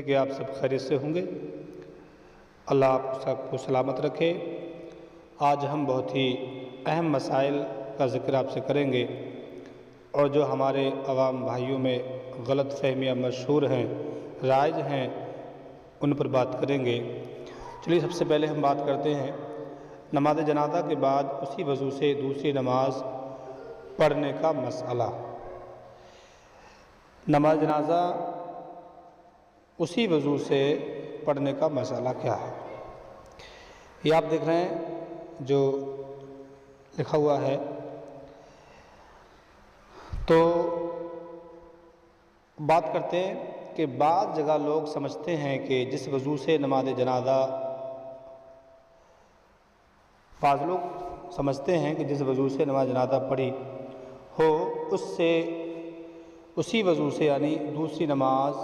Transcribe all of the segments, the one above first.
کہ آپ سب خیریت سے ہوں گے۔ اللہ آپ سب کو سلامت رکھے۔ آج ہم بہت ہی اہم مسائل کا ذکر آپ سے کریں گے، اور جو ہمارے عوام بھائیوں میں غلط فہمیاں مشہور ہیں، رائج ہیں، ان پر بات کریں گے۔ چلیے سب سے پہلے ہم بات کرتے ہیں نماز جنازہ کے بعد اسی وضو سے دوسری نماز پڑھنے کا مسئلہ۔ نماز جنازہ اسی وضو سے پڑھنے کا مسئلہ کیا ہے؟ یہ آپ دیکھ رہے ہیں جو لکھا ہوا ہے۔ تو بات کرتے ہیں کہ بعض جگہ لوگ سمجھتے ہیں کہ جس وضو سے نماز جنازہ بعض لوگ سمجھتے ہیں کہ جس وضو سے نماز جنازہ پڑھی ہو اسی وضو سے یعنی دوسری نماز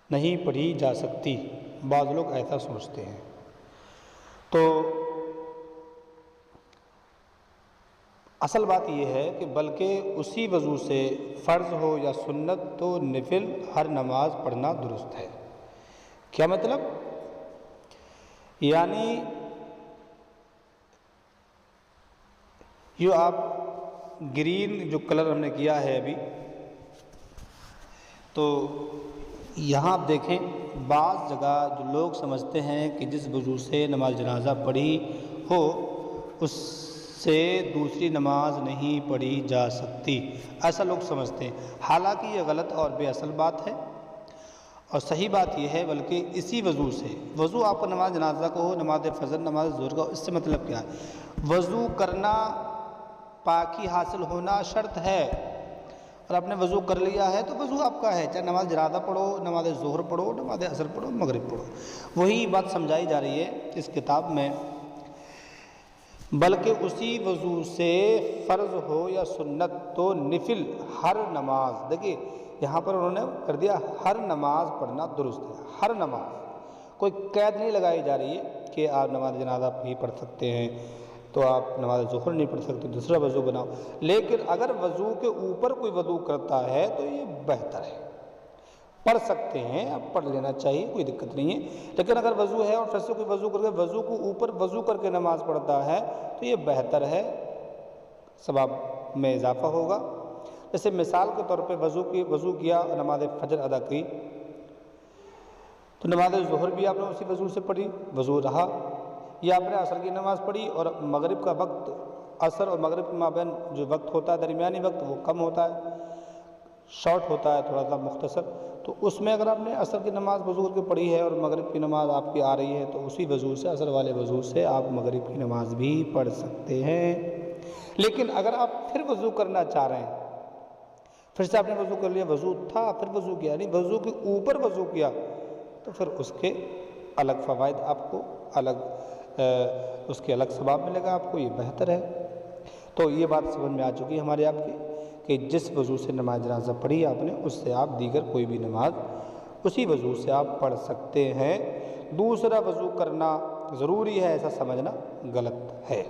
نہیں پڑھی جا سکتی۔ بعض لوگ ایسا سوچتے ہیں۔ تو اصل بات یہ ہے کہ بلکہ اسی وضو سے فرض ہو یا سنت تو نفل ہر نماز پڑھنا درست ہے۔ کیا مطلب؟ یعنی یہ آپ گرین جو کلر ہم نے کیا ہے ابھی، تو یہاں آپ دیکھیں بعض جگہ جو لوگ سمجھتے ہیں کہ جس وضو سے نماز جنازہ پڑھی ہو اس سے دوسری نماز نہیں پڑھی جا سکتی، ایسا لوگ سمجھتے ہیں۔ حالانکہ یہ غلط اور بے اصل بات ہے، اور صحیح بات یہ ہے بلکہ اسی وضو سے، وضو آپ کو نماز جنازہ کو ہو، نماز فجر، نماز ظہر کا، اس سے مطلب کیا ہے؟ وضو کرنا، پاکی حاصل ہونا شرط ہے، اور آپ نے وضو کر لیا ہے تو وضو آپ کا ہے، چاہے نماز جنازہ پڑھو، نماز ظہر پڑھو، نماز عصر پڑھو، مغرب پڑھو۔ وہی بات سمجھائی جا رہی ہے اس کتاب میں، بلکہ اسی وضو سے فرض ہو یا سنت تو نفل ہر نماز، دیکھیے یہاں پر انہوں نے کر دیا ہر نماز پڑھنا درست ہے۔ ہر نماز، کوئی قید نہیں لگائی جا رہی ہے کہ آپ نماز جنازہ بھی پڑھ سکتے ہیں تو آپ نماز ظہر نہیں پڑھ سکتے، دوسرا وضو بناؤ۔ لیکن اگر وضو کے اوپر کوئی وضو کرتا ہے تو یہ بہتر ہے، پڑھ سکتے ہیں، اب پڑھ لینا چاہیے، کوئی دقت نہیں ہے۔ لیکن اگر وضو ہے اور پھر سے کوئی وضو کر کے وضو کو اوپر وضو کر کے نماز پڑھتا ہے تو یہ بہتر ہے، ثواب میں اضافہ ہوگا۔ جیسے مثال کے طور پہ وضو کیا، نماز فجر ادا کی، تو نماز ظہر بھی آپ نے اسی وضو سے پڑھی، وضو رہا، یا آپ نے عصر کی نماز پڑھی اور مغرب کا وقت، عصر اور مغرب کے مابین جو وقت ہوتا ہے درمیانی وقت وہ کم ہوتا ہے، شارٹ ہوتا ہے، تھوڑا سا مختصر، تو اس میں اگر آپ نے عصر کی نماز وضو کر کے پڑھی ہے اور مغرب کی نماز آپ کی آ رہی ہے تو اسی وضو سے، عصر والے وضو سے آپ مغرب کی نماز بھی پڑھ سکتے ہیں۔ لیکن اگر آپ پھر وضو کرنا چاہ رہے ہیں، پھر سے آپ نے وضو کر لیا، وضو تھا پھر وضو کیا، یعنی وضو کے اوپر وضو کیا، تو پھر اس کے الگ فوائد آپ کو، اس کے الگ ثواب ملے گا آپ کو، یہ بہتر ہے۔ تو یہ بات سمجھ میں آ چکی ہے ہمارے آپ کی کہ جس وضو سے نماز جنازہ پڑھی آپ نے اس سے آپ دیگر کوئی بھی نماز اسی وضو سے آپ پڑھ سکتے ہیں۔ دوسرا وضو کرنا ضروری ہے ایسا سمجھنا غلط ہے۔